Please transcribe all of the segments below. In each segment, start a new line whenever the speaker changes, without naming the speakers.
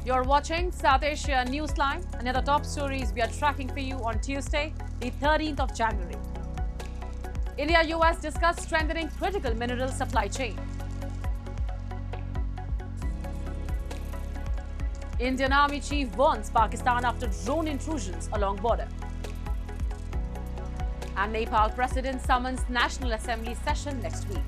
You're watching South Asia Newsline, and the top stories we are tracking for you on Tuesday, the 13th of January. India-US discuss strengthening critical mineral supply chain. Indian Army Chief warns Pakistan after drone intrusions along border. And Nepal President summons National Assembly session next week.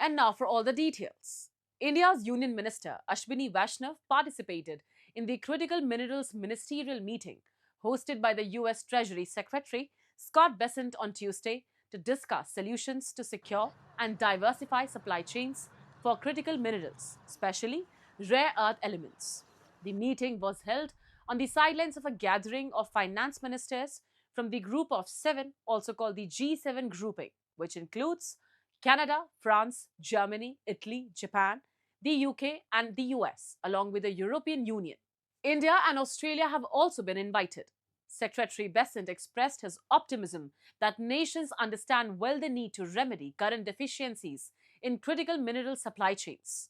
And now for all the details. India's Union Minister Ashwini Vaishnav participated in the Critical Minerals Ministerial meeting hosted by the US Treasury Secretary Scott Bessent on Tuesday to discuss solutions to secure and diversify supply chains for critical minerals, especially rare earth elements. The meeting was held on the sidelines of a gathering of finance ministers from the Group of Seven, also called the G7 grouping, which includes Canada, France, Germany, Italy, Japan, the UK and the US, along with the European Union. India and Australia have also been invited. Secretary Bessent expressed his optimism that nations understand well the need to remedy current deficiencies in critical mineral supply chains.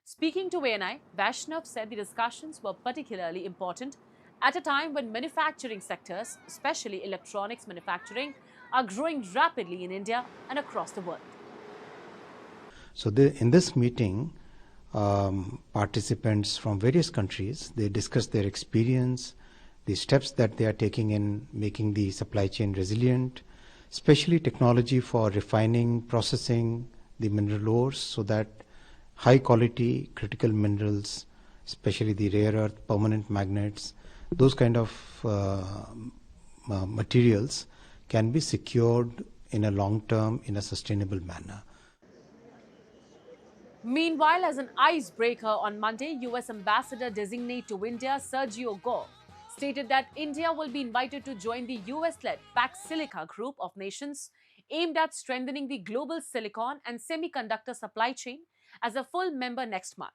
Speaking to ANI, Vaishnav said the discussions were particularly important at a time when manufacturing sectors, especially electronics manufacturing, are growing rapidly in India and across the world.
So in this meeting, participants from various countries, they discussed their experience, the steps that they are taking in making the supply chain resilient, especially technology for refining, processing the mineral ores so that high quality critical minerals, especially the rare earth, permanent magnets, those kind of materials can be secured in a long term, in a sustainable manner.
Meanwhile, as an icebreaker on Monday, US Ambassador designate to India Sergio Gore stated that India will be invited to join the US-led Pax Silica group of nations aimed at strengthening the global silicon and semiconductor supply chain as a full member next month.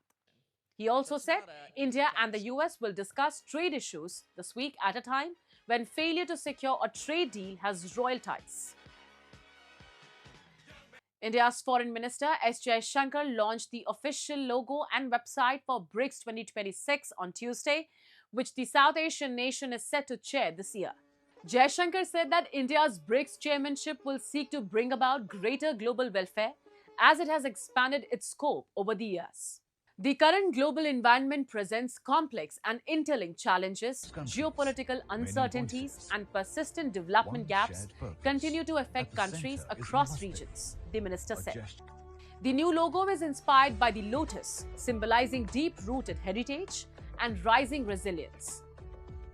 He also said India and the US will discuss trade issues this week at a time when failure to secure a trade deal has royal ties. India's Foreign Minister S. Jaishankar launched the official logo and website for BRICS 2026 on Tuesday, which the South Asian nation is set to chair this year. Jaishankar said that India's BRICS chairmanship will seek to bring about greater global welfare as it has expanded its scope over the years. The current global environment presents complex and interlinked challenges. Geopolitical uncertainties and persistent development gaps continue to affect countries across regions, the minister said. The new logo is inspired by the lotus, symbolizing deep-rooted heritage and rising resilience.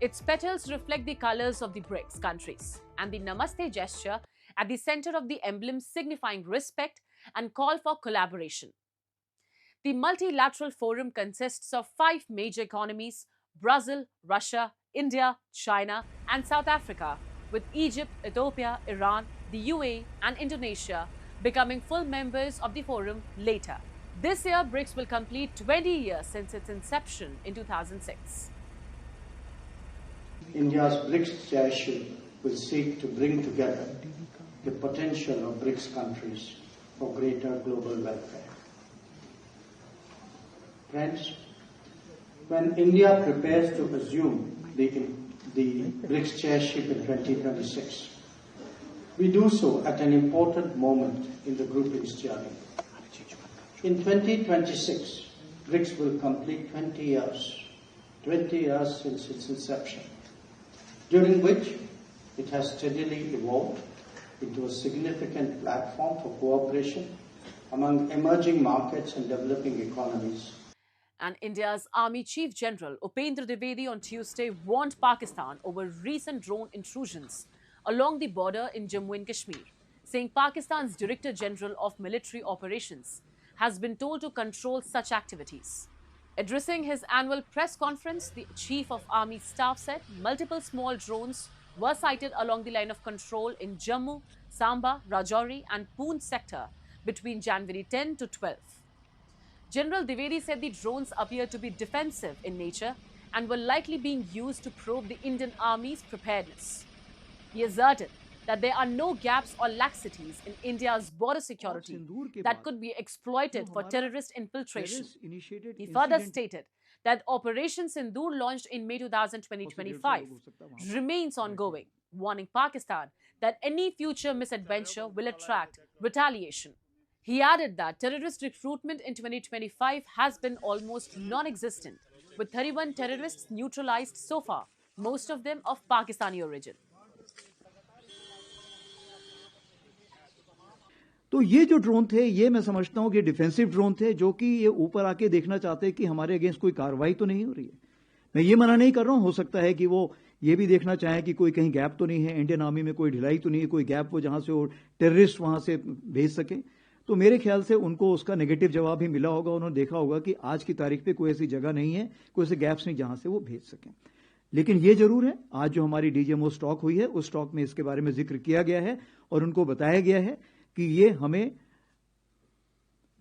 Its petals reflect the colors of the BRICS countries, and the Namaste gesture at the center of the emblem signifying respect and call for collaboration. The multilateral forum consists of 5 major economies: Brazil, Russia, India, China, and South Africa, with Egypt, Ethiopia, Iran, the UAE, and Indonesia becoming full members of the forum later. This year, BRICS will complete 20 years since its inception in 2006.
India's BRICS chairship will seek to bring together the potential of BRICS countries for greater global welfare. Friends, when India prepares to assume the BRICS chairship in 2026, we do so at an important moment in the grouping's journey. In 2026, BRICS will complete 20 years since its inception, during which it has steadily evolved into a significant platform for cooperation among emerging markets and developing economies.
And India's Army Chief General Upendra Dwivedi on Tuesday warned Pakistan over recent drone intrusions along the border in Jammu and Kashmir, saying Pakistan's Director General of Military Operations has been told to control such activities. Addressing his annual press conference, the Chief of Army Staff said multiple small drones were sighted along the line of control in Jammu, Samba, Rajouri and Poonch sector between January 10 to 12. General Dwivedi said the drones appear to be defensive in nature and were likely being used to probe the Indian Army's preparedness. He asserted that there are no gaps or laxities in India's border security that could be exploited for terrorist infiltration. He further stated that Operation Sindoor, launched in May 2025, remains ongoing, warning Pakistan that any future misadventure will attract retaliation. He added that terrorist recruitment in 2025 has been almost non-existent, with 31 terrorists neutralized so far, most of them of Pakistani origin.
तो ये जो drone थे, ये मैं समझता हूं कि defensive drone थे, जो कि ये ऊपर आके देखना चाहते हैं कि हमारे अगेंस्ट कोई कार्रवाई तो नहीं हो रही है। मैं ये मना नहीं कर रहा हूं, हो सकता है कि वो ये भी देखना चाहें कि कोई कहीं गैप तो नहीं है, इंडियन आर्मी में कोई ढिलाई तो नहीं है, कोई गैप हो जहां से वो टेररिस्ट वहां से भेज सके। तो मेरे ख्याल से उनको उसका नेगेटिव जवाब भी मिला होगा, उन्होंने देखा होगा कि आज की तारीख पे कोई ऐसी जगह नहीं है, कोई ऐसे गैप्स नहीं जहां से वो भेज सकें। लेकिन ये जरूर है, आज जो हमारी डीजीएमओ स्टॉक हुई है, उस स्टॉक में इसके बारे में जिक्र किया गया है और उनको बताया गया है कि ये हमें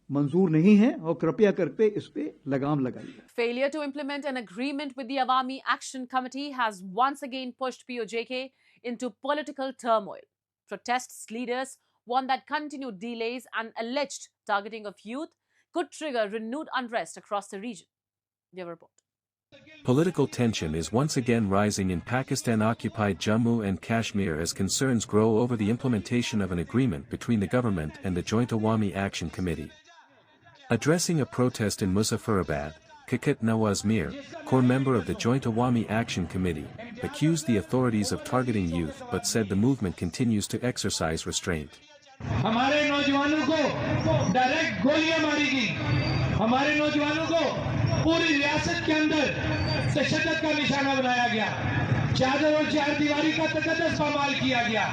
मंजूर नहीं है और कृपया करके इस पे लगाम लगाइए।
Failure to implement an agreement with the Awami Action Committee has once again pushed POJK into political turmoil. Protests leaders warn that continued delays and alleged targeting of youth could trigger renewed unrest across the region. Your report.
Political tension is once again rising in Pakistan-occupied Jammu and Kashmir as concerns grow over the implementation of an agreement between the government and the Joint Awami Action Committee. Addressing a protest in Muzaffarabad, Kakat Nawaz Mir, core member of the Joint Awami Action Committee, accused the authorities of targeting youth but said the movement continues to exercise restraint.
हमारे नौजवानों को direct गोलियां मारी गई, हमारे नौजवानों को पूरी रियासत के अंदर तशद्दुद का निशाना बनाया गया, चादर और चार दीवारी का तकद्दुस पामाल किया गया।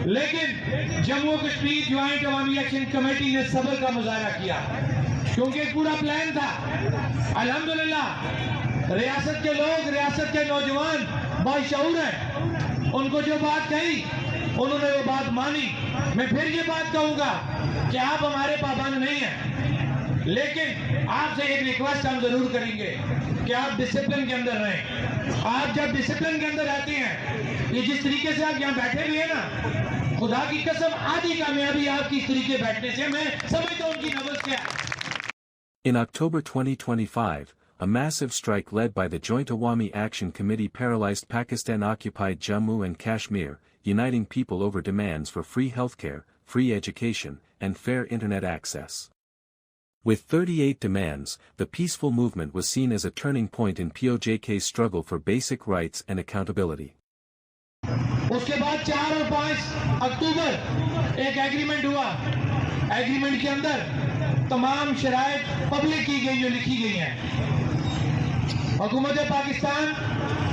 लेकिन जम्मू कश्मीर ज्वाइंट अवामी एक्शन कमेटी ने सब्र का मुजाहरा किया, क्योंकि पूरा प्लान था। अल्हम्दुलिल्लाह रियासत के लोग, रियासत के नौजवान बाशऊर हैं, उनको जो बात कही उन्होंने वो बात मानी। मैं फिर ये बात कहूंगा कि आप हमारे पाबंद नहीं हैं, लेकिन आपसे एक रिक्वेस्ट हम जरूर करेंगे कि आप डिसिप्लिन के अंदर रहें। आप जब डिसिप्लिन के अंदर रहते हैं, ये जिस तरीके से आप यहाँ बैठे हुए हैं ना, खुदा की कसम आधी कामयाबी आपकी इस तरीके बैठने से मैं समझता हूँ उनकी नब्ज क्या है।
In October 2025, a massive strike led by the Joint Awami Action Committee paralyzed Pakistan-occupied Jammu and Kashmir, uniting people over demands for free healthcare, free education, and fair internet access. With 38 demands, the peaceful movement was seen as a turning point in POJK's struggle for basic rights and accountability.
उसके बाद 4 और 5 अक्टूबर एक agreement हुआ। Agreement के अंदर तमाम शराइत public की गई जो लिखी गई हैं। हुकूमत पाकिस्तान,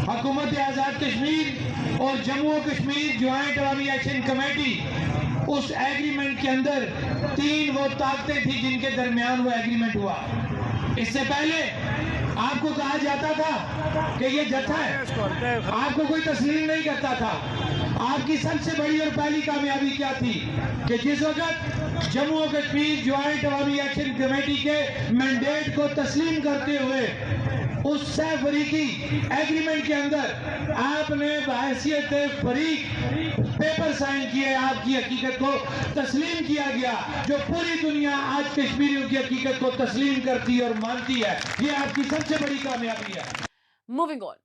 हुकूमत आज़ाद कश्मीर और जम्मू और कश्मीर ज्वाइंट अवामी एक्शन कमेटी, उस एग्रीमेंट के अंदर 3 वो ताकतें थी जिनके दरमियान वो एग्रीमेंट हुआ। इससे पहले आपको कहा जाता था कि ये जत्था है, आपको कोई तस्लीम नहीं करता था। आपकी सबसे बड़ी और पहली कामयाबी क्या थी कि जिस वक्त जम्मू और कश्मीर ज्वाइंट अवामी एक्शन कमेटी के मैंडेट को तस्लीम करते हुए उस फरीकी एग्रीमेंट के अंदर आपने बहैसियत फरीक पेपर साइन किए, आपकी हकीकत को तस्लीम किया गया, जो पूरी दुनिया आज कश्मीरियों की हकीकत को तस्लीम करती है और मानती है। ये आपकी सबसे बड़ी कामयाबी है।
Moving on,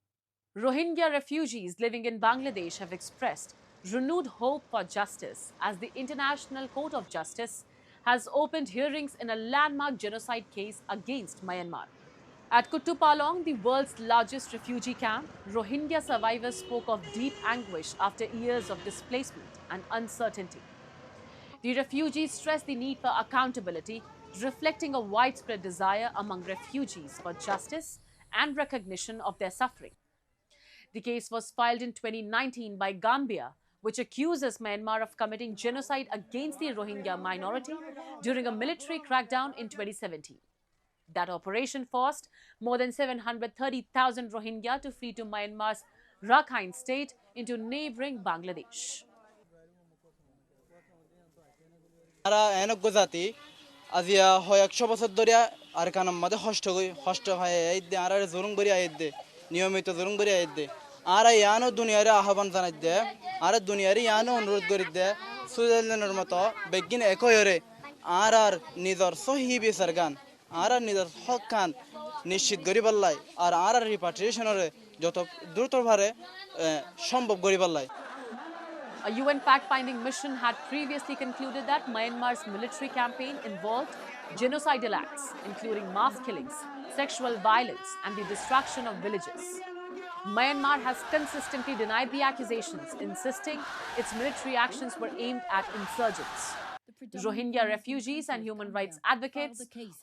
Rohingya refugees living in Bangladesh have expressed renewed hope for justice as the International Court of Justice has opened hearings in a landmark genocide case against Myanmar. At Kutupalong, the world's largest refugee camp, Rohingya survivors spoke of deep anguish after years of displacement and uncertainty. The refugees stressed the need for accountability, reflecting a widespread desire among refugees for justice and recognition of their suffering. The case was filed in 2019 by Gambia, which accuses Myanmar of committing genocide against the Rohingya minority during a military crackdown in 2017. That operation forced more than 730,000 Rohingya to flee to Myanmar's Rakhine state into neighboring Bangladesh.
Ara enak gozati azia hoyak shobosor doria arkanam made hosto hoye aidde ara zorung bari aidde niyomito zorung bari aidde ara yano duniyare ahban janadde আর দুনিয়ার ইয়ানো অনুরোধ করি দে সুইজারল্যান্ডের মতো begin একয়রে আর নিজের সহি বিচার গান আর নিজের হক খান নিশ্চিত করি পাল্লাই আর রিপাট্রিয়েশনের যত দ্রুতভাবে সম্ভব করি পাল্লাই।
A UN fact-finding mission had previously concluded that Myanmar's military campaign involved genocidal acts, including mass killings, sexual violence, and the destruction of villages. Myanmar has consistently denied the accusations, insisting its military actions were aimed at insurgents. Rohingya refugees and human rights advocates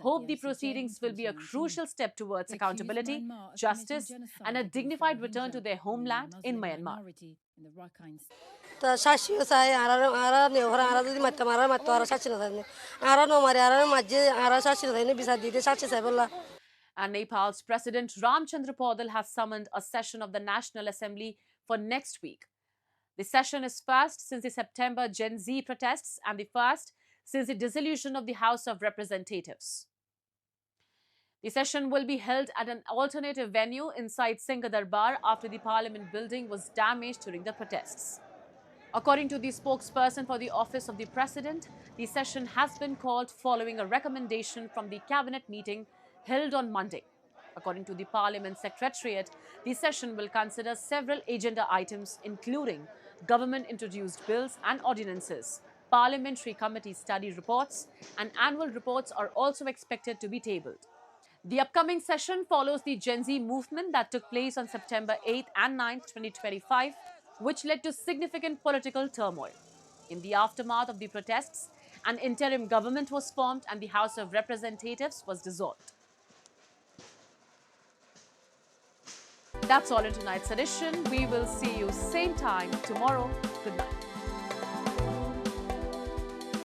hope the proceedings will be a crucial step towards accountability, justice, and a dignified return to their homeland in Myanmar.
তা শাসিও চাই আরা নেওয়ার আরা যদি মারতে মারা মারতো আরা শাসি না থাকলে আরা no মারে আরা মাঝে আরা শাসি না থাকলে বিচার দিতে শাসি চাই বললা।
And Nepal's President Ramchandra Paudel has summoned a session of the National Assembly for next week. The session is first since the September Gen Z protests and the first since the dissolution of the House of Representatives. The session will be held at an alternative venue inside Singha Darbar after the Parliament building was damaged during the protests. According to the spokesperson for the Office of the President, the session has been called following a recommendation from the cabinet meeting held on Monday. According to the Parliament Secretariat, the session will consider several agenda items including government-introduced bills and ordinances. Parliamentary committee study reports and annual reports are also expected to be tabled. The upcoming session follows the Gen Z movement that took place on September 8th and 9th, 2025, which led to significant political turmoil. In the aftermath of the protests, an interim government was formed and the House of Representatives was dissolved. That's all in tonight's edition. We will see you same time tomorrow. Good night.